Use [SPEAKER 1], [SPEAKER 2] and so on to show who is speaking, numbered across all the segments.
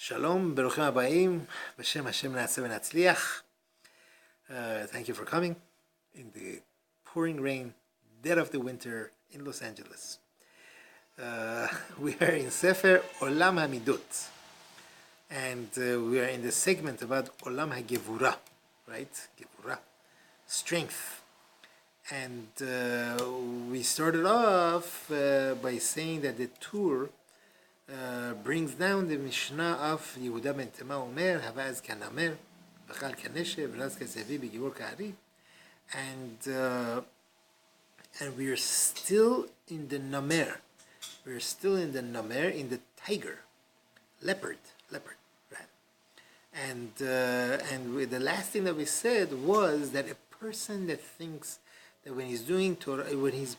[SPEAKER 1] Shalom, Beruchim Habayim, B'Shem Hashem Na'aseh V'Natzliach. Thank you for coming in the pouring rain, dead of the winter in Los Angeles. We are in Sefer Olam Hamidot, and we are in the segment about Olam HaGevura, right? Gevura, strength. And we started off by saying that the tour brings down the Mishnah of Yehuda ben Tema Omer, Havaz Kanamer, Bachal Kaneshe, Vraz Kasevi, Begivor Kari, and we are still in the Namer. We are still in the Namer, in the tiger, leopard, right? And the last thing that we said was that a person that thinks that when he's doing Torah, when he's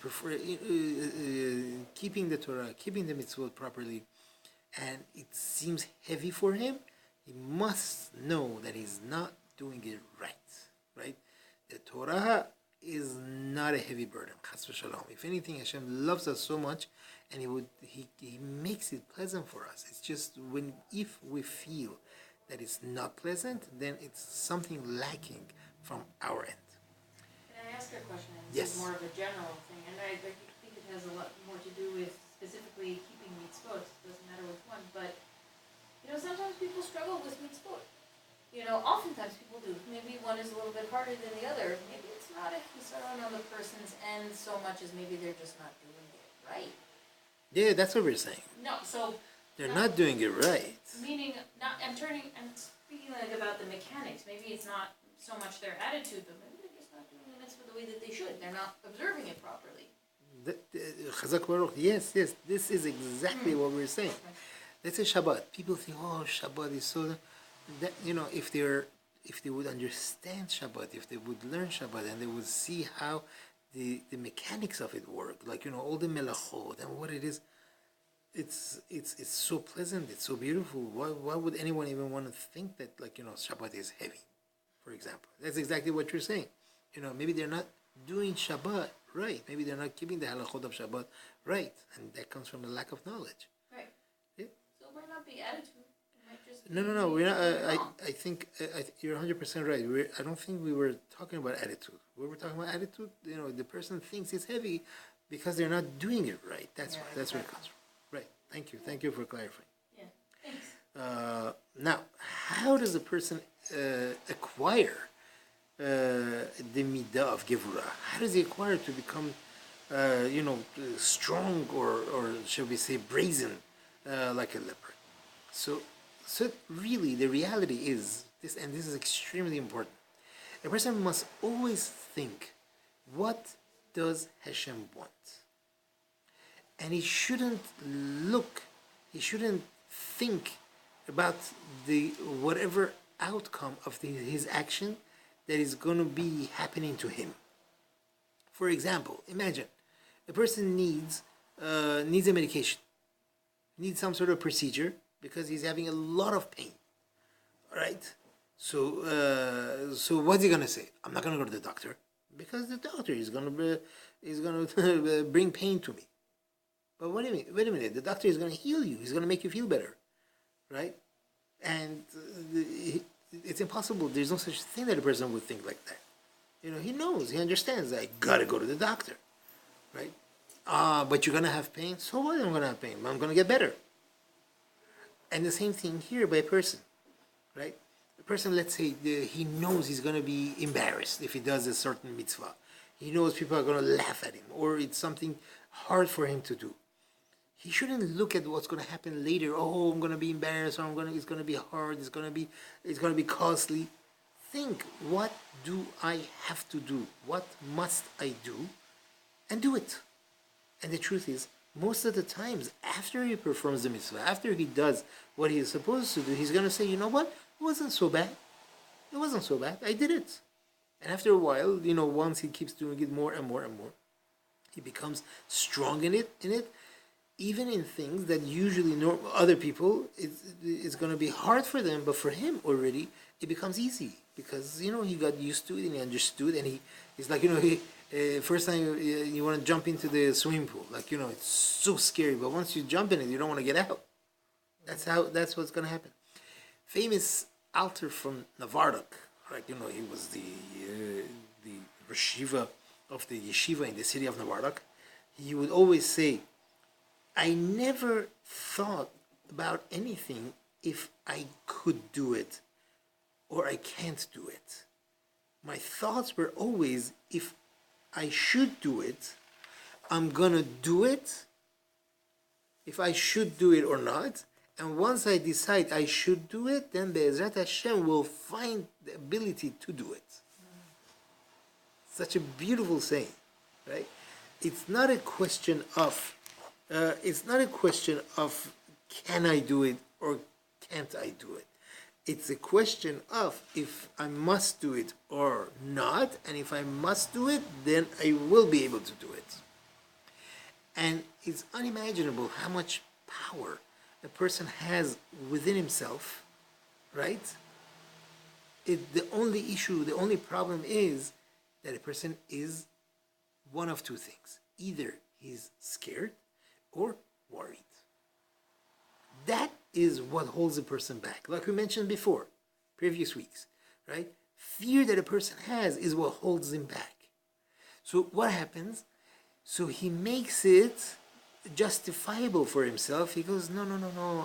[SPEAKER 1] keeping the Torah, keeping the mitzvot properly, and it seems heavy for him, he must know that he's not doing it right? The Torah is not a heavy burden, chas v'shalom. If anything, Hashem loves us so much, and He makes it pleasant for us. It's just if we feel that it's not pleasant, then it's something lacking from our end.
[SPEAKER 2] Can I ask a question?
[SPEAKER 1] Yes.
[SPEAKER 2] It's more of a general thing, and I think it has a lot more to do with specifically keeping mitzvot. It doesn't matter which one, but sometimes people struggle with mitzvot. Oftentimes people do. Maybe one is a little bit harder than the other. Maybe it's not a concern on the person's end so much as maybe they're just not doing it right.
[SPEAKER 1] Yeah, that's what we're saying.
[SPEAKER 2] No, so
[SPEAKER 1] they're not doing it right.
[SPEAKER 2] Meaning, I'm speaking about the mechanics. Maybe it's not so much their attitude, but maybe they're just not doing the mitzvah the way that they should. They're not observing it properly.
[SPEAKER 1] Chazak Baruch. Yes. This is exactly what we're saying. Let's say Shabbat. People think, Shabbat is so. That if they would understand Shabbat, if they would learn Shabbat, and they would see how the mechanics of it work, all the melachot and what it is, it's so pleasant, it's so beautiful. Why would anyone even want to think that Shabbat is heavy, for example? That's exactly what you're saying. Maybe they're not doing Shabbat right. Maybe they're not keeping the halachot of Shabbat right, and that comes from a lack of knowledge.
[SPEAKER 2] Right.
[SPEAKER 1] Yeah.
[SPEAKER 2] So it might not be attitude.
[SPEAKER 1] No. We're not. I think you're 100% right. I don't think we were talking about attitude. We were talking about attitude. The person thinks it's heavy because they're not doing it right. That's where it comes from. Right. Thank you for clarifying.
[SPEAKER 2] Yeah. Thanks.
[SPEAKER 1] Now, how does a person acquire the midah of gevura? How does he acquire to become, strong or shall we say brazen, like a leopard? So really, the reality is this, and this is extremely important. A person must always think, what does Hashem want? And he shouldn't think about the whatever outcome of his action that is going to be happening to him. For example, imagine a person needs a medication, needs some sort of procedure, because he's having a lot of pain. All right? So what's he going to say? I'm not going to go to the doctor, because the doctor is going to bring pain to me. But wait a minute. The doctor is going to heal you. He's going to make you feel better. Right? And it's impossible. There's no such thing that a person would think like that. He knows. He understands. I got to go to the doctor. Right? But you're going to have pain? So what? I'm going to have pain. I'm going to get better. And the same thing here by a person, right? A person, let's say, he knows he's going to be embarrassed if he does a certain mitzvah. He knows people are going to laugh at him, or it's something hard for him to do. He shouldn't look at what's going to happen later. I'm going to be embarrassed, or it's going to be hard. It's going to be costly. Think, what do I have to do? What must I do? And do it. And the truth is, most of the times, after he performs the mitzvah, after he does what he is supposed to do, he's going to say, you know what? It wasn't so bad. I did it. And after a while, once he keeps doing it more and more and more, he becomes strong in it, even in things that usually other people, it's going to be hard for them, but for him already, it becomes easy. Because, he got used to it and he understood, and he's like, first time you want to jump into the swimming pool, it's so scary, but once you jump in it, you don't want to get out. That's what's going to happen. famous alter from Novardok, right? You know, he was the Rashiva of the yeshiva in the city of Novardok. He would always say, I never thought about anything if I could do it or I can't do it. My thoughts were always, if I should do it, I'm gonna do it, if I should do it or not. And once I decide I should do it, then Be'ezrat Hashem will find the ability to do it. Such a beautiful saying, right? It's not a question of, can I do it or can't I do it? It's a question of if I must do it or not, and if I must do it, then I will be able to do it. And it's unimaginable how much power a person has within himself, right? The only problem is that a person is one of two things. Either he's scared or worried. That is what holds a person back. Like we mentioned before, previous weeks, right? Fear that a person has is what holds him back. So what happens? So he makes it justifiable for himself. He goes, no,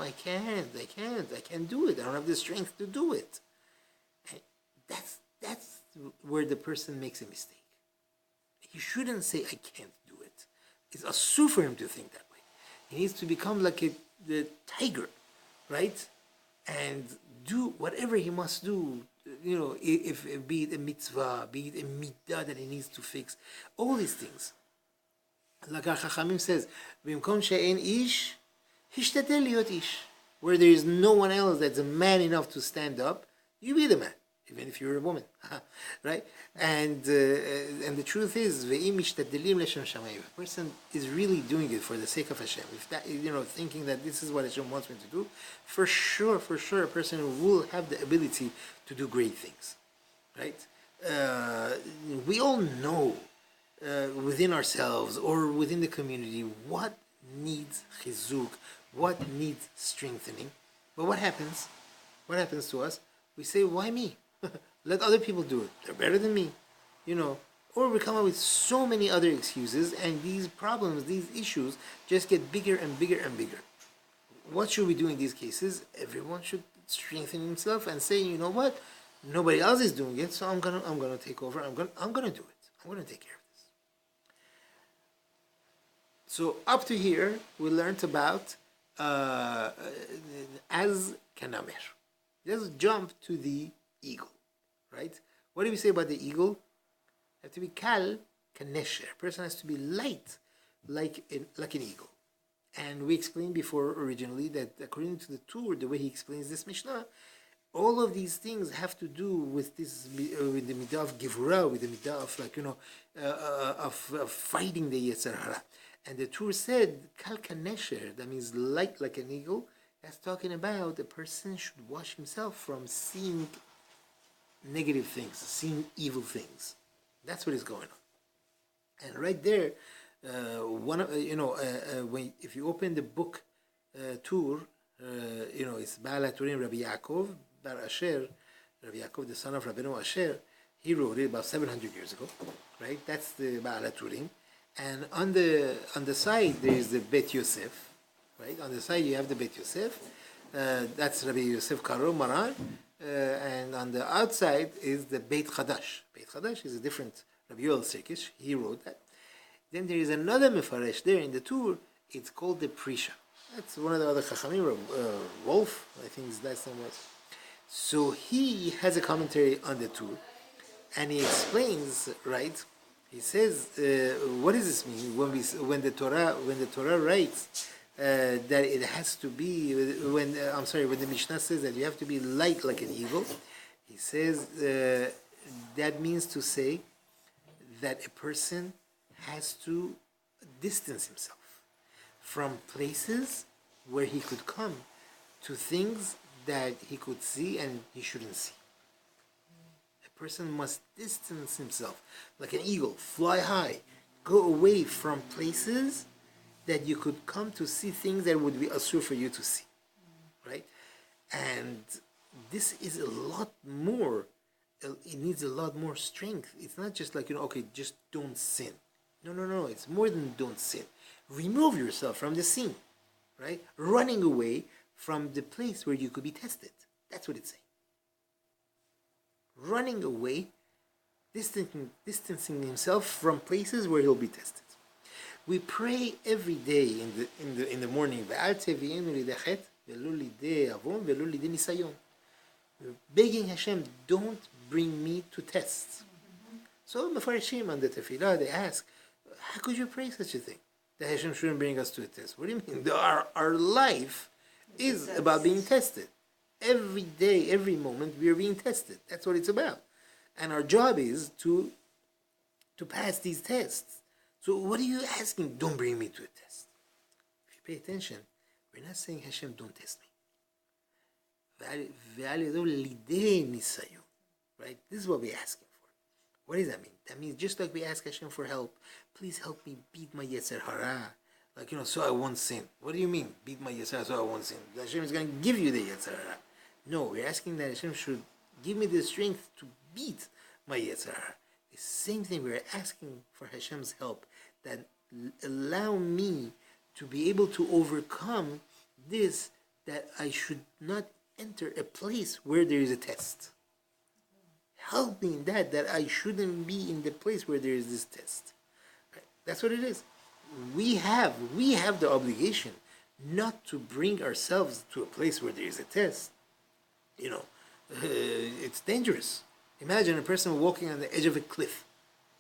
[SPEAKER 1] I can't do it. I don't have the strength to do it. And that's where the person makes a mistake. He shouldn't say, I can't do it. It's asur for him to think that way. He needs to become like the tiger, right? And do whatever he must do, you know, if be it a mitzvah, be it a midah that he needs to fix, all these things. Like our Chachamim says, "Bimkom she'en ish, hishtadel liot ish." Where there is no one else that's a man enough to stand up, you be the man, even if you're a woman, right? And the truth is, ve'im mishtaddelim l'shem shamayim. A person is really doing it for the sake of Hashem. If that, you know, thinking that this is what Hashem wants me to do, for sure, a person will have the ability to do great things, right? We all know within ourselves or within the community what needs chizuk, what needs strengthening. But what happens? What happens to us? We say, why me? Let other people do it. They're better than me, you know. Or we come up with so many other excuses, and these problems, these issues, just get bigger and bigger and bigger. What should we do in these cases? Everyone should strengthen himself and say, you know what? Nobody else is doing it, so I'm gonna take over. I'm gonna do it. I'm gonna take care of this. So up to here, we learned about as kanamer. Let's jump to the eagle, right? What do we say about the eagle? You have to be kal kanesher. A person has to be light, like an eagle. And we explained before originally that according to the Tur, the way he explains this Mishnah, all of these things have to do with this, with the midah of givura, with the midah of, like, you know, of fighting the Yetzer Hara. And the Tur said kal kanesher, that means light like an eagle. That's talking about a person should wash himself from seeing negative things, seeing evil things. That's what is going on. And right there, when if you open the book Tur, it's Baal HaTurim Rabbi Yaakov Bar Asher, Rabbi Yaakov, the son of Rabbeinu Asher. He wrote it about 700 years ago, right? That's the Baal HaTurim. And on the side there is the Bet Yosef. Right? On the side you have the Bet Yosef, that's Rabbi Yosef Karo Maran, and on the outside is the Beit Chadash. Beit Chadash is a different Rabbi Yoel Sirkish, he wrote that. Then there is another Mefaresh there in the Tur, it's called the Prisha. That's one of the other Chachamim, Wolf, I think his last name was. So he has a commentary on the Tur, and he explains, right? He says, what does this mean when the Torah writes that it has to be when the Mishnah says that you have to be light like an eagle, he says that means to say that a person has to distance himself from places where he could come to things that he could see and he shouldn't see. A person must distance himself like an eagle, fly high, go away from places that you could come to see things that would be asur for you to see, right? And this is a lot more. It needs a lot more strength. It's not just like, okay, just don't sin. No, no, no. It's more than don't sin. Remove yourself from the scene, right? Running away from the place where you could be tested. That's what it's saying. Running away, distancing himself from places where he'll be tested. We pray every day in the morning. We're begging Hashem, don't bring me to tests. So Mefarshim on the Tefillah, they ask, how could you pray such a thing? That Hashem shouldn't bring us to a test. What do you mean? Our life is about being tested. Every day, every moment, we are being tested. That's what it's about. And our job is to pass these tests. So what are you asking? Don't bring me to a test. If you pay attention, we're not saying, Hashem, don't test me. Right? This is what we're asking for. What does that mean? That means just like we ask Hashem for help, please help me beat my Yetzer Hara. Like, so I won't sin. What do you mean, beat my Yetzer Hara so I won't sin? Hashem is going to give you the Yetzer Hara. No, we're asking that Hashem should give me the strength to beat my Yetzer Hara. The same thing, we're asking for Hashem's help, that allow me to be able to overcome this, that I should not enter a place where there is a test. Help me in that I shouldn't be in the place where there is this test. Right? That's what it is. We have the obligation not to bring ourselves to a place where there is a test. It's dangerous. Imagine a person walking on the edge of a cliff,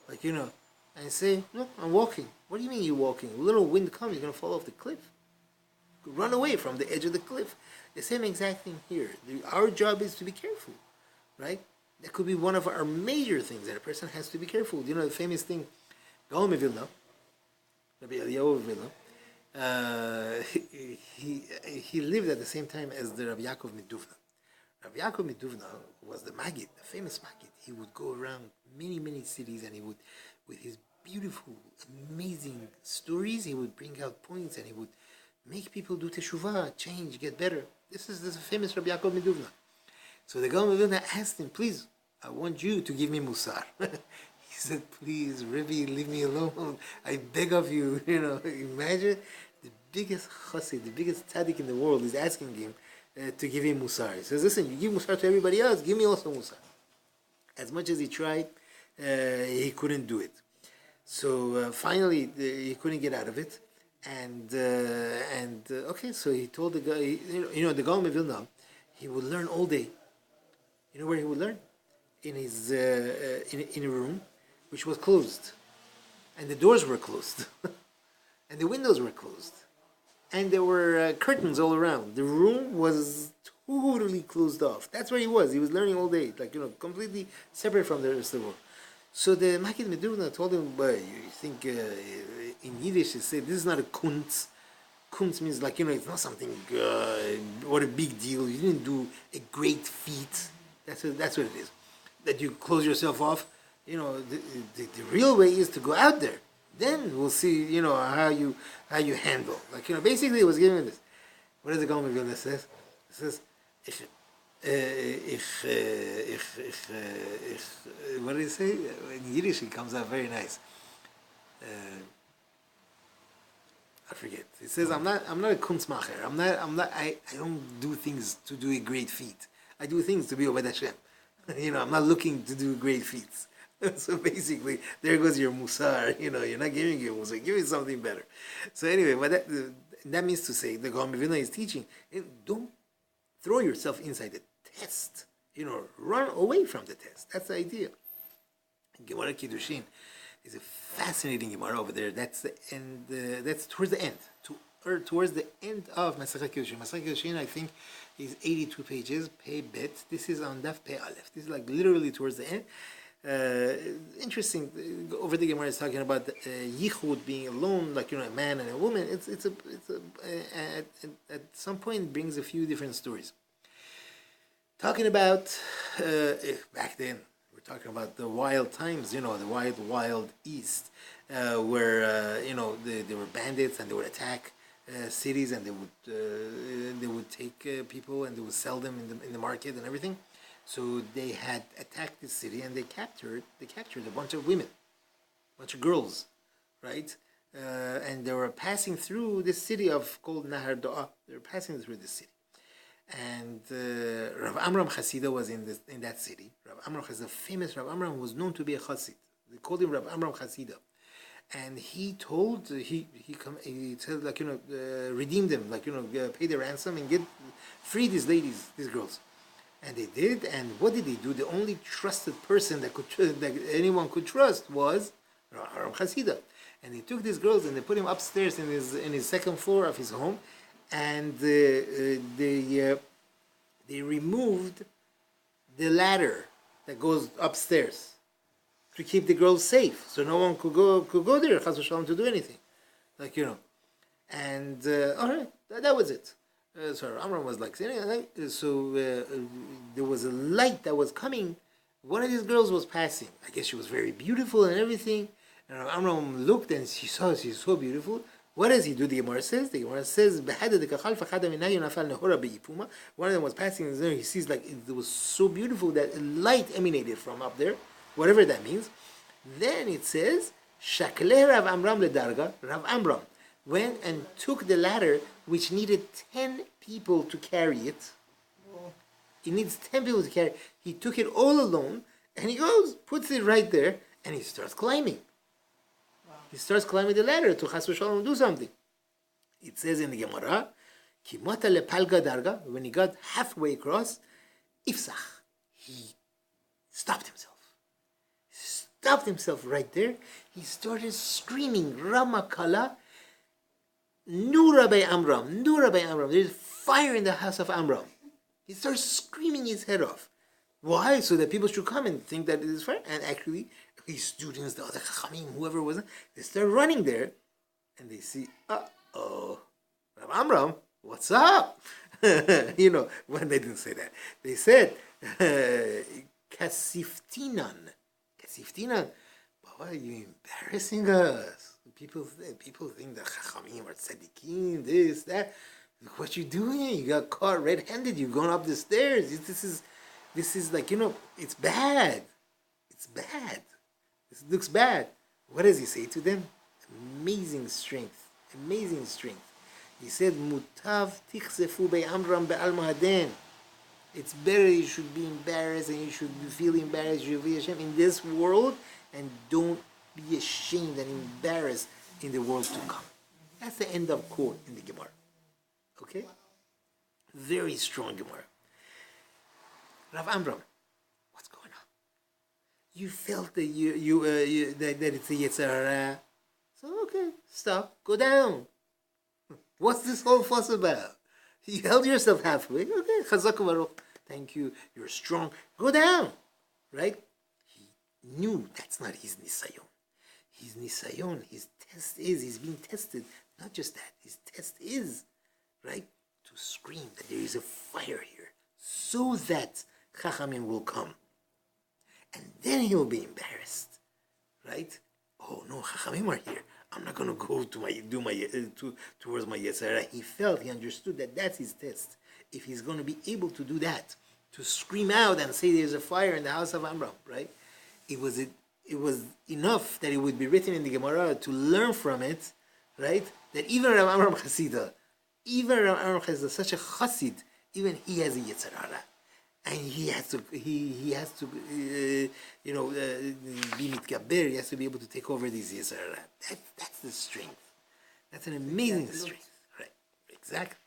[SPEAKER 1] and say, look, I'm walking. What do you mean you're walking? A little wind comes, you're going to fall off the cliff. Run away from the edge of the cliff. The same exact thing here. Our job is to be careful, right? That could be one of our major things, that a person has to be careful. The famous thing, Gaon Vilna, Rabbi Eliyahu Vilna, he lived at the same time as the Rabbi Yaakov Miduvna. Rabbi Yaakov Miduvna was the Maggid, the famous Maggid. He would go around many, many cities, and he would, with his beautiful, amazing stories, he would bring out points, and he would make people do teshuvah, change, get better. This is famous Rabbi Yaakov Miduvna. So the Gaon Miduvna asked him, please, I want you to give me musar. He said, please, Rabbi, leave me alone. I beg of you. Imagine the biggest chassid, the biggest tzaddik in the world is asking him to give him musar. He says, listen, you give musar to everybody else, give me also musar. As much as he tried, he couldn't do it. So finally, he couldn't get out of it. And okay, so he told the guy, the Gaon of Vilna, he would learn all day. You know where he would learn? In his in a room which was closed, and the doors were closed, and the windows were closed, and there were curtains all around. The room was totally closed off. That's where he was. He was learning all day, completely separate from the rest of the world. So the Maggid Miduvna told him, you think in Yiddish they say this is not a kuntz. Kuntz means it's not something, what a big deal. You didn't do a great feat. That's what it is. That you close yourself off. The real way is to go out there. Then we'll see, how you handle. Basically it was giving this. What does the Gaon of Vilna says? It says, what did he say? In Yiddish it comes out very nice. I forget. It says, I'm not a kunstmacher. I don't do things to do a great feat. I do things to be Obed Hashem. I'm not looking to do great feats. So basically, there goes your musar. You're not giving your musar. Give me something better. So anyway, but that means to say, the Gaon Vilna is teaching, don't throw yourself inside the test. Run away from the test. That's the idea. Gemara Kiddushin is a fascinating Gemara over there. That's the end. That's towards the end. Towards the end of Masechet Kiddushin. Masechet Kiddushin, I think, is 82 pages. Pei Bet. This is on Daf Pei Aleph. This is literally towards the end. Interesting. Over the Gemara is talking about yichud, being alone, a man and a woman. At some point brings a few different stories. Talking about back then, we're talking about the wild times. The wild East, where there were bandits and they would attack cities, and they would take people and they would sell them in the market and everything. So they had attacked the city and they captured a bunch of women, a bunch of girls, right? And they were passing through this city called Nahar Do'a. They were passing through this city. And Rav Amram Hasidah was in that city. Rav Amram is a famous Rav Amram who was known to be a Hasid. They called him Rav Amram Hasidah. And he told, he said, like, redeem them, like, pay the ransom and free these ladies, these girls. And they did. And what did they do? The only trusted person that anyone could trust was Rav Amram Hasidah. And they took these girls and they put him upstairs in his second floor of his home, and they removed the ladder that goes upstairs to keep the girls safe, so no one could go there, Chas v'Shalom, to do anything, And all right, that was it. So Amram was like saying, so there was a light that was coming. One of these girls was passing. I guess she was very beautiful and everything. And Amram looked and she's so beautiful. What does he do? The Gemara says, one of them was passing and he sees like it was so beautiful that a light emanated from up there, whatever that means. Then it says, Shakle Rav Amram ledarga, Rav Amram went and took the ladder which needed 10 people to carry it. It needs 10 people to carry it. He took it all alone and he goes, puts it right there, and he starts climbing. He starts climbing the ladder to Chas v'Shalom do something. It says in the Gemara, Kimata lepalga darga, when he got halfway across, Ifsach, he stopped himself. He stopped himself right there. He started screaming, Ramakala, Nura by Amram, Nura by Amram. There's fire in the house of Amram. He starts screaming his head off. Why? So that people should come and think that it is fire. And actually, his students, the other Chachamim, whoever was, they start running there, and they see, uh-oh, Rav Amram, what's up? When they didn't say that. They said, Kasiftinan. Kasiftinan, Baba, you're embarrassing us. People think that Chachamim are tzaddikim, this, that. What you doing? You got caught red-handed. You're going up the stairs. This is like, it's bad. It's bad. This looks bad. What does he say to them? Amazing strength. Amazing strength. He said, Mutav tichzefu be'amram be'al ma'aden. It's better you should be embarrassed and you should feel embarrassed, you feel ashamed in this world, and don't be ashamed and embarrassed in the world to come. That's the end of quote in the Gemara. Okay? Very strong Gemara. Rav Amram, what's going on? You felt that that it's a Yetzer Hara. So okay, stop, go down. What's this whole fuss about? You held yourself halfway. Okay, Chazak Baruch. Thank you. You're strong. Go down. Right? He knew that's not his nisayon. His nisayon, his test is, he's being tested. Not just that, his test is, right, to scream that there is a fire here, so that Chachamim will come. And then he will be embarrassed. Right? Oh no, Chachamim are here. I'm not going to go towards my Yetzer Hara. He understood that that's his test. If he's going to be able to do that, to scream out and say there's a fire in the house of Amram, right? It was enough that it would be written in the Gemara to learn from it, right? That even Rav Amram Chasida, such a Chassid, even he has a Yetzer Hara. And he has to be mitgaber. He has to be able to take over these Yetzer Hara. That's the strength. That's an amazing strength, right? Exactly.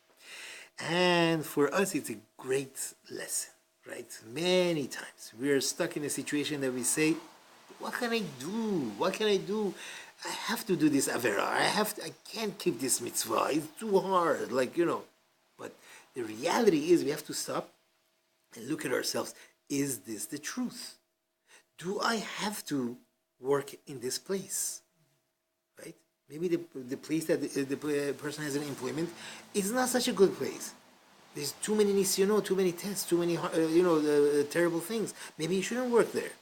[SPEAKER 1] And for us, it's a great lesson, right? Many times we are stuck in a situation that we say, "What can I do? What can I do? I have to do this avera. I can't keep this mitzvah. It's too hard." But the reality is, we have to stop and look at ourselves. Is this the truth? Do I have to work in this place? Right? Maybe the place that the person has an employment is not such a good place. There's too many nisyonot, too many tests, too many terrible things. Maybe you shouldn't work there.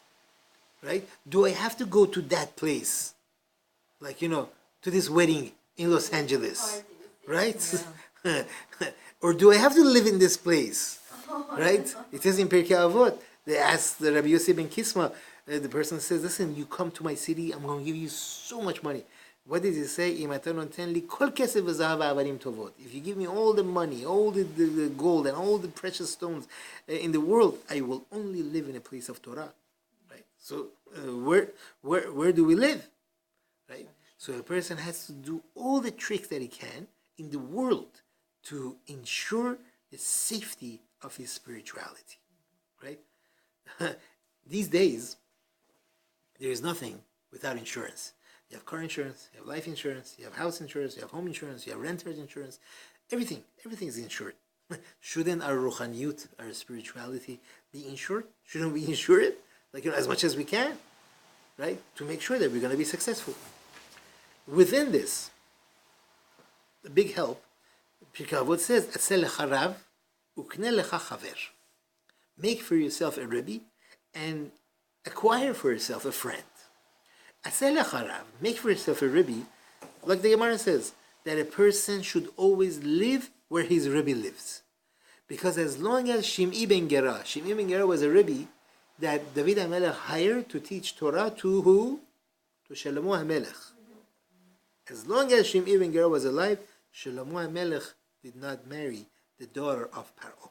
[SPEAKER 1] Right? Do I have to go to that place? To this wedding in Los Angeles? right? Or do I have to live in this place, right? It says in Pirkei Avot, they asked the Rabbi Yossi ben Kisma, the person says, listen, you come to my city, I'm going to give you so much money. What did he say? If you give me all the money, all the gold, and all the precious stones in the world, I will only live in a place of Torah. Right? So where do we live? Right? So a person has to do all the tricks that he can in the world to ensure the safety of his spirituality. Right? These days, there is nothing without insurance. You have car insurance, you have life insurance, you have house insurance, you have home insurance, you have renter's insurance. Everything is insured. Shouldn't our ruchaniyut, our spirituality, be insured? Shouldn't we insure it? As much as we can, right? To make sure that we're going to be successful. Within this, a big help, Pirkei Avot says, "Aseh lecha rav, ukne lecha chaver." Make for yourself a rebbe and acquire for yourself a friend. Aseh lecha rav, make for yourself a rebbe, like the Gemara says, that a person should always live where his rebbe lives. Because as long as Shim'i ben Gera was a rebbe that David HaMelech hired to teach Torah to who? To Shlomo HaMelech. As long as Shim'i ben Gera was alive, Shlomo HaMelech did not marry the daughter of Paro.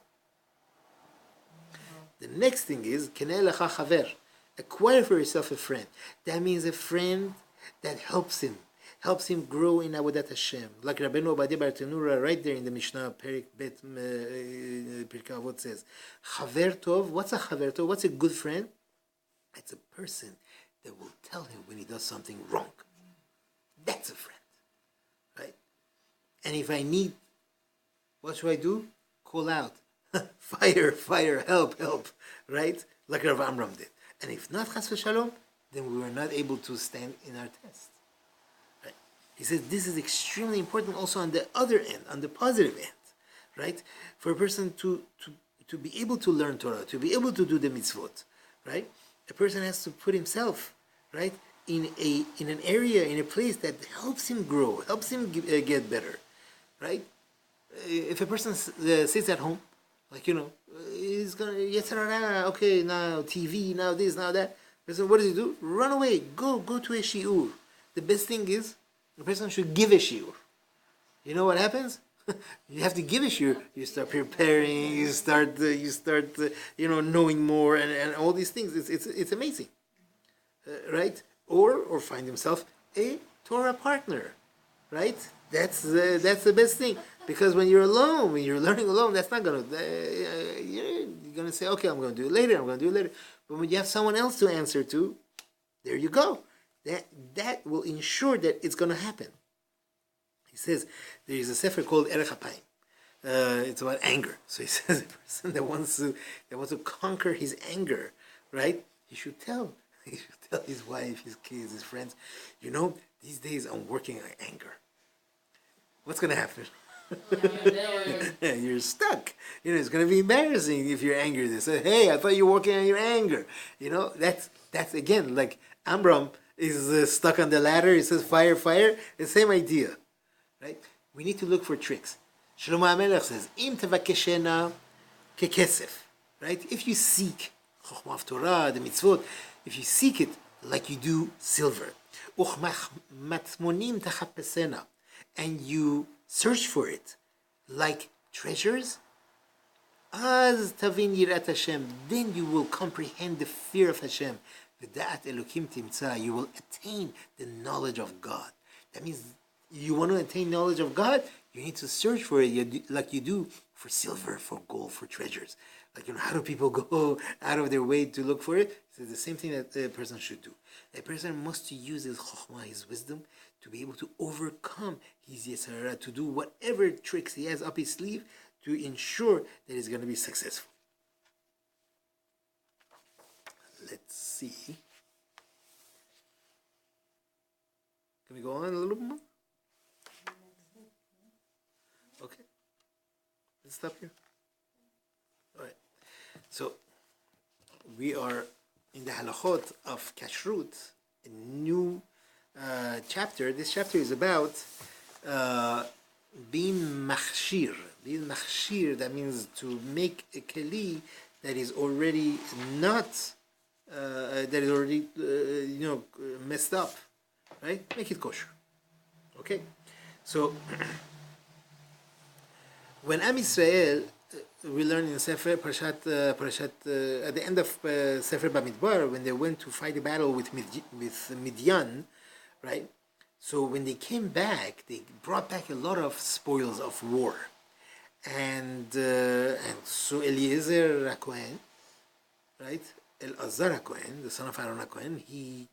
[SPEAKER 1] The next thing is, Keneh lecha chaver. Acquire for yourself a friend. That means a friend that helps him grow in Avodat Hashem. Like Rabbeinu Obadia Bar Tenura, right there in the Mishnah, Perik Bet Pirkei Avot says, Chaver Tov. What's a Chaver Tov? What's a good friend? It's a person that will tell him when he does something wrong. That's a friend, right? And if I need, what should I do? Call out, fire, help, right? Like Rav Amram did. And if not, chas v'shalom, then we were not able to stand in our test. Right? He says this is extremely important also on the other end, on the positive end, right? For a person to be able to learn Torah, to be able to do the mitzvot, right? A person has to put himself, right, in an area, in a place that helps him grow, helps him get better, right? If a person sits at home, he's gonna okay, now TV, now this, now that. So what does he do? Run away, go to a shiur. The best thing is the person should give a shiur. You know what happens? You have to give a shiur. You start preparing. You start knowing more and all these things. It's amazing, right? Or find himself a Torah partner, right? That's the best thing. Because when you're alone, when you're learning alone, that's not gonna. You're gonna say, okay, I'm gonna do it later. But when you have someone else to answer to, there you go. That will ensure that it's gonna happen. He says there is a sefer called Erech HaPayim. It's about anger. So he says a person that wants to conquer his anger, right? He should tell his wife, his kids, his friends. These days I'm working on anger. What's gonna happen? You're stuck. It's going to be embarrassing if you're angry. They say, "Hey, I thought you were working on your anger." That's again like Amram is stuck on the ladder. He says, "Fire, fire." The same idea, right? We need to look for tricks. Shlomo HaMelech says, "Im tevakeshena kekesef," right? If you seek chokhmah of Torah, the mitzvot, if you seek it like you do silver, uchmatmonim tachapesena, and you search for it like treasures, az tavin yirat Hashem, then you will comprehend the fear of Hashem. V'da'at Elokim timtza, you will attain the knowledge of God. That means you want to attain knowledge of God, you need to search for it like you do for silver, for gold, for treasures. How do people go out of their way to look for it? It's the same thing that a person should do. A person must use his chokhmah, his wisdom, to be able to overcome his Yetzer Hara, to do whatever tricks he has up his sleeve to ensure that he's going to be successful. Let's see. Can we go on a little bit more? Okay. Let's stop here. All right. So, we are in the halachot of kashrut, a new chapter. This chapter is about being machshir. Being machshir, that means to make a keli that is already not, that is already, messed up, right? Make it kosher. Okay? So, when Am Yisrael, we learn in Sefer Parashat at the end of Sefer Bamidbar, when they went to fight a battle with Midian, right? So when they came back, they brought back a lot of spoils of war, and so Eliezer HaKohen, right? Elazar HaKohen, the son of Aaron HaKohen, he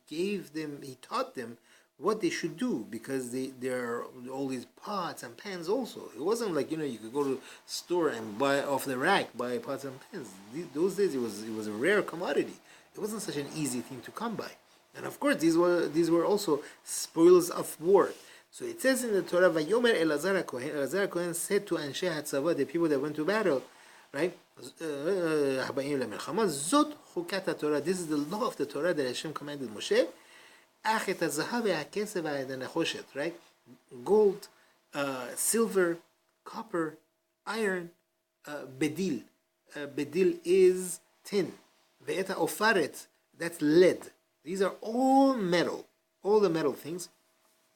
[SPEAKER 1] taught them what they should do, because there are all these pots and pans also. It wasn't like, you could go to store and buy off the rack, buy pots and pans. Those days it was a rare commodity. It wasn't such an easy thing to come by. And of course these were also spoils of war. So it says in the Torah, Vayomer Elazar HaKohen said to Anshe HaTzava, the people that went to battle, right? Zot chukat HaTorah. This is the law of the Torah that Hashem commanded Moshe. Right? Gold, silver, copper, iron, bedil. Bedil is tin. Ve'eta ofaret, that's lead. These are all metal, all the metal things.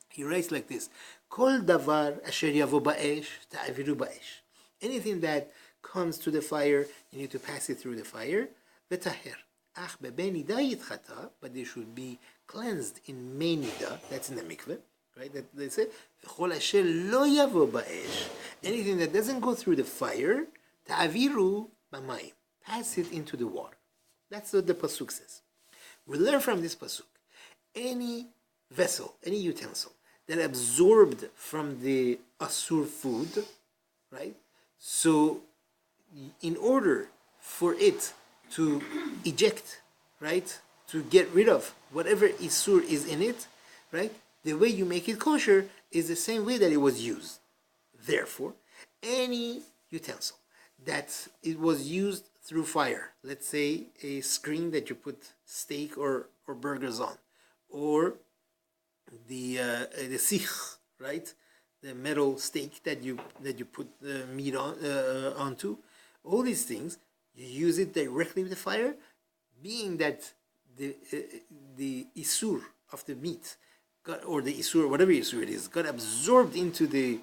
[SPEAKER 1] He writes like this: Kol davar asher yavo ba'esh ta'aviru ba'esh. Anything that comes to the fire, you need to pass it through the fire. V'taher. Ach bebenida yitchata, but they should be cleansed in menida. That's in the mikveh, right? That they say v'chol asher lo yavo ba'esh. Anything that doesn't go through the fire, ta'aviru b'mayim. Pass it into the water. That's what the pasuk says. We learn from this pasuk, any vessel, any utensil that absorbed from the asur food, right? So, in order for it to eject, right, to get rid of whatever isur is in it, right, the way you make it kosher is the same way that it was used. Therefore, any utensil that it was used through fire, let's say a screen that you put steak or burgers on, or the sich, right, the metal steak that you put the meat on onto, all these things, you use it directly with the fire, being that the isur of the meat or the isur, whatever isur it is, got absorbed into the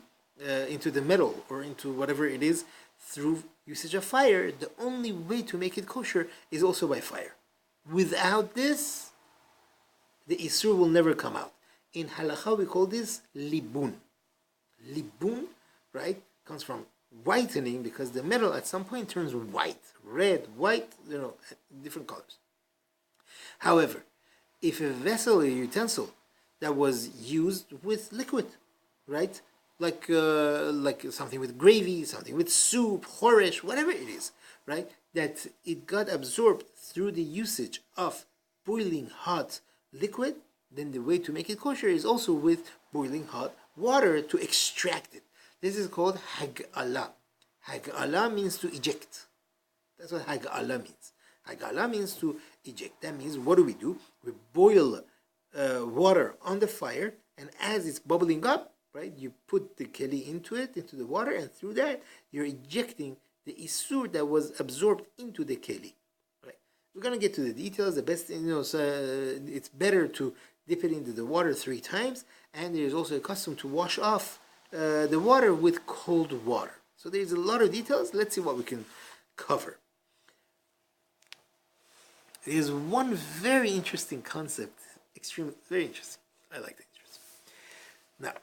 [SPEAKER 1] metal or into whatever it is through usage of fire. The only way to make it kosher is also by fire. Without this, the isur will never come out. In halakha, we call this libun. Libun, right, comes from whitening, because the metal at some point turns white, red, white, different colors. However, if a vessel, a utensil that was used with liquid, right, like something with gravy, something with soup, choresh, whatever it is, right, that it got absorbed through the usage of boiling hot liquid, then the way to make it kosher is also with boiling hot water to extract it. This is called hag'ala. Hag'ala means to eject. That's what hag'ala means. Hag'ala means to eject. That means, what do? We boil water on the fire, and as it's bubbling up, right, you put the keli into the water, and through that, you're ejecting the isur that was absorbed into the keli. Right? We're going to get to the details. The best, it's better to dip it into the water 3 times, and there's also a custom to wash off the water with cold water. So there's a lot of details. Let's see what we can cover. There's one very interesting concept, extremely, very interesting. I like that. Now,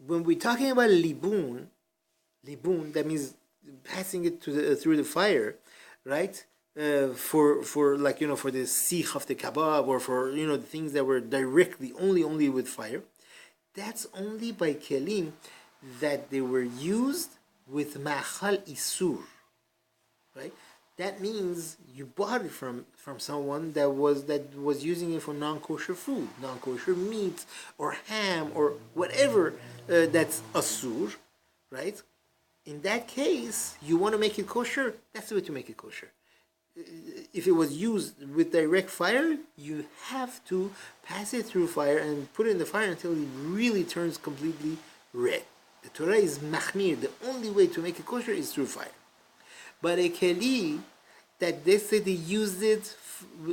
[SPEAKER 1] when we're talking about libun, that means passing it through the fire, right? For the sich of the kebab, or for the things that were directly only with fire. That's only by kelim that they were used with ma'achal isur, right? That means you bought it from someone that was using it for non-kosher food, non-kosher meat or ham or whatever that's asur, right? In that case, you want to make it kosher. That's the way to make it kosher. If it was used with direct fire, you have to pass it through fire and put it in the fire until it really turns completely red. The Torah is machmir. The only way to make it kosher is through fire. But a keli that they say they used it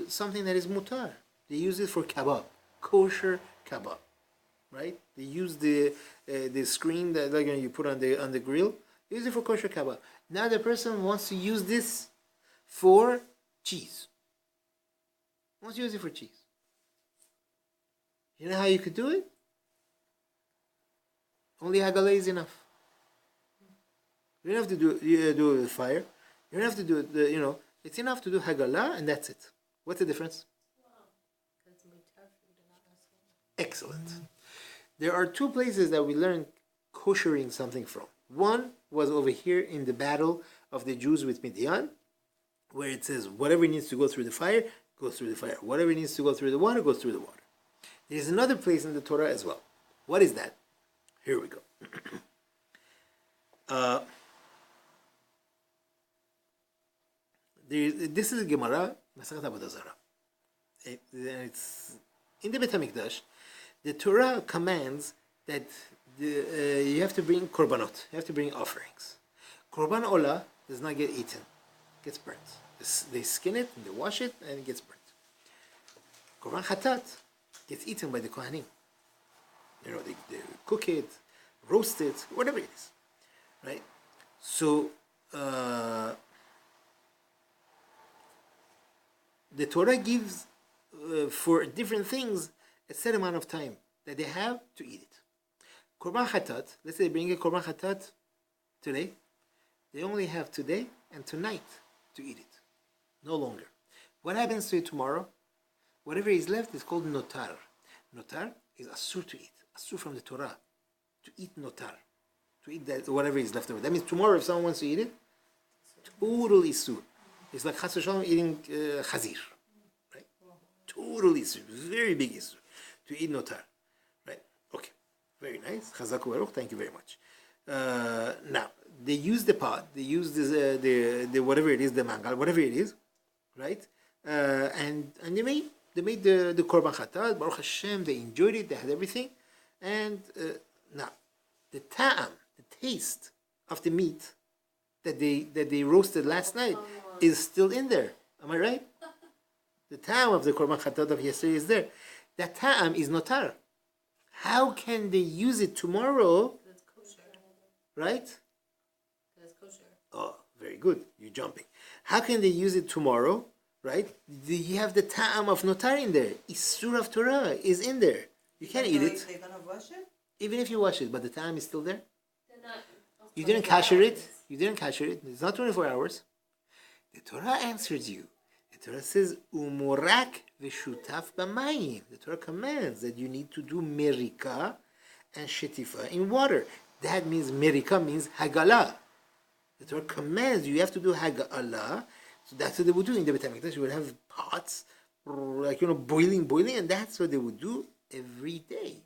[SPEAKER 1] something that is mutar. They use it for kebab, kosher kebab, right? They use the screen that like you put on the grill. They use it for kosher kebab. Now the person wants to use this for cheese. Wants to use it for cheese. You know how you could do it? Only hagalah is enough. You don't have to do it with fire. You don't have to do it. It's enough to do hagalah and that's it. What's the difference? Excellent. There are two places that we learn koshering something from. One was over here in the battle of the Jews with Midian, where it says whatever needs to go through the fire goes through the fire. Whatever needs to go through the water goes through the water. There's another place in the Torah as well. What is that? Here we go. This is Gemara, Masechet Avodah Zarah. It's in the Beit HaMikdash. The Torah commands that you have to bring korbanot. You have to bring offerings. Korban olah does not get eaten; it gets burnt. They skin it and they wash it, and it gets burnt. Korban chatat gets eaten by the kohanim. They cook it, roast it, whatever it is, right? So the Torah gives for different things a set amount of time that they have to eat it. Korban chatat, let's say they bring a korban chatat today, they only have today and tonight to eat it, no longer. What happens to it tomorrow? Whatever is left is called notar. Notar is asur to eat, asur from the Torah, to eat notar, to eat that whatever is left over. That means tomorrow if someone wants to eat it, total isur. It's like chas v'shalom eating chazir, right? Total isur, very big isur, to eat notar, right? Okay, very nice. Chazak u'baruch, thank you very much. Now they use the pot, they use the whatever it is, the mangal, whatever it is, right? And they made the korban chatat. Baruch Hashem, they enjoyed it, they had everything, and now the ta'am, the taste of the meat that they roasted last night is still in there. Am I right? The ta'am of the korban chatat of yesterday is there. That ta'am is notar. How can they use it tomorrow?
[SPEAKER 2] That's kosher.
[SPEAKER 1] Right?
[SPEAKER 2] That's kosher.
[SPEAKER 1] Oh, very good. You're jumping. How can they use it tomorrow? Right? You have the ta'am of notar in there. Isur of Torah is in there. You can't eat it.
[SPEAKER 3] They're gonna wash it?
[SPEAKER 1] Even if you wash it, but the ta'am is still there.
[SPEAKER 2] They're not.
[SPEAKER 1] You didn't kasher it. You didn't kasher it. It's not 24 hours. The Torah answers you. The Torah says, Umorak v'shutaf b'mayim. The Torah commands that you need to do merika and shetifa in water. That means merika means hagalah. The Torah commands you have to do hagalah. So that's what they would do in the Beit HaMikdash. You would have pots, like, boiling, and that's what they would do every day.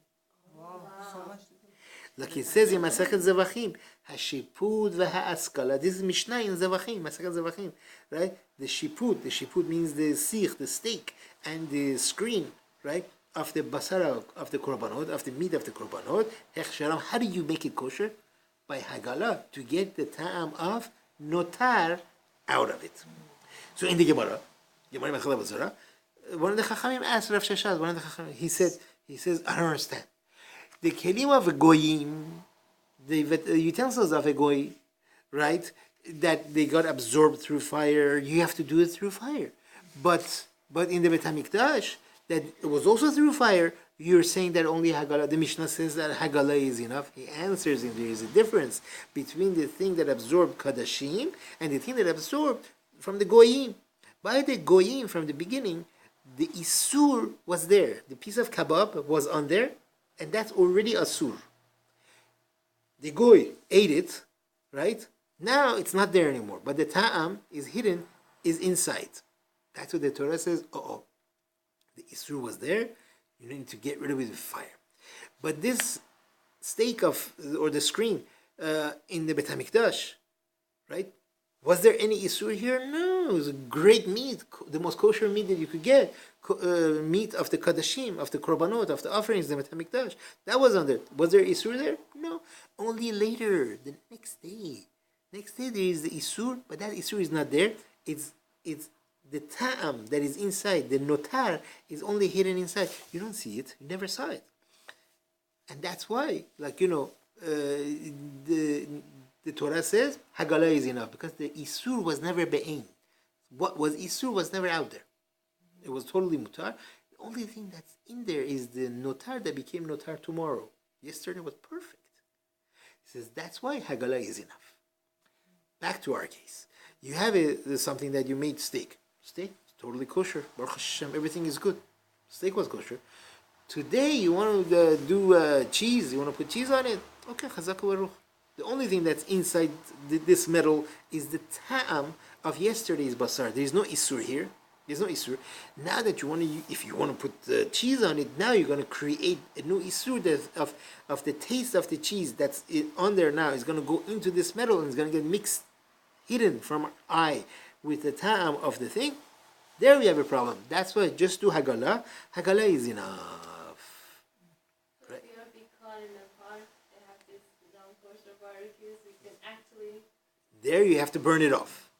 [SPEAKER 3] Wow, so much to do.
[SPEAKER 1] Like it says in Masechet Zevachim, Hashipud v'ha'askala. This is Mishnah in Zevachim, Masechet Zevachim, right? The shipud means the sikh, the steak, and the screen, right, of the basara, of the korbanot, of the meat of the korbanot. How do you make it kosher? By hagalah, to get the ta'am of notar out of it. So in the Gemara Masechet Avodah Zarah, one of the Chachamim asked Rav Sheshaz, he says, I don't understand. The kelim of a goyim, the utensils of a goy, right, that they got absorbed through fire, you have to do it through fire. But in the Beit HaMikdash, that it was also through fire, you're saying that only hagalah. The Mishnah says that hagalah is enough. He answers him, there is a difference between the thing that absorbed kadashim and the thing that absorbed from the goyim. By the goyim, from the beginning, the isur was there. The piece of kebab was on there, and that's already asur. The goy ate it, right? Now it's not there anymore, but the ta'am is hidden, is inside. That's what the Torah says. The isur was there. You need to get rid of it with fire. But this steak or the screen in the Beit HaMikdash, right? Was there any isur here? No, it was a great meat, the most kosher meat that you could get, meat of the kadashim, of the korbanot, of the offerings, the metamikdash. That was on there. Was there isur there? No, only later, the next day. Next day there is the isur, but that isur is not there. It's the ta'am that is inside, the notar is only hidden inside. You don't see it. You never saw it. And that's why, the Torah says Hagala is enough because the Isur was never be'ain. What was Isur was never out there. It was totally mutar. The only thing that's in there is the notar that became notar tomorrow. Yesterday was perfect. He says that's why Hagala is enough. Back to our case. You have something that you made steak. Steak, totally kosher. Baruch Hashem, everything is good. Steak was kosher. Today you want to do cheese. You want to put cheese on it. Okay, chazak u'baruch. The only thing that's inside this metal is the ta'am of yesterday's basar. There is no isur here. There's no isur. Now that you want to, if you want to put cheese on it, now you're going to create a new isur of the taste of the cheese that's on there now. It's going to go into this metal and it's going to get mixed, hidden from our eye with the ta'am of the thing. There we have a problem. That's why just do hagala. Hagala is enough. There you have to burn it off.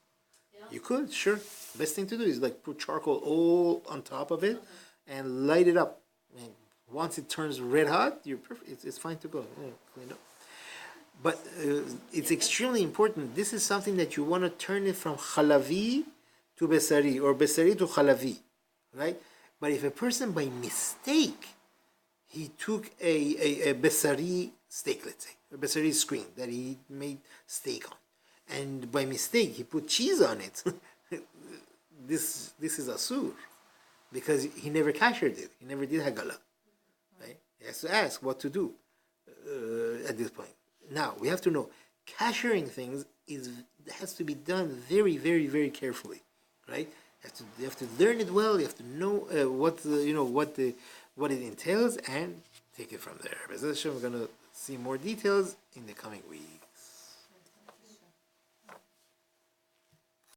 [SPEAKER 1] Yeah. You could, sure. The best thing to do is put charcoal all on top of it and light it up. And once it turns red hot, you're perfect. It's fine to go. Yeah, clean up. But it's extremely important. This is something that you want to turn it from chalavi to besari or besari to chalavi, right? But if a person by mistake he took a besari steak, let's say, a besari screen that he made steak on, and by mistake he put cheese on it, this is asur, because he never kashered it. He never did hagala. Right? He has to ask what to do at this point. Now we have to know kashering things has to be done very, very, very carefully, right? You have to learn it well. You have to know what it entails and take it from there. We're going to see more details in the coming week.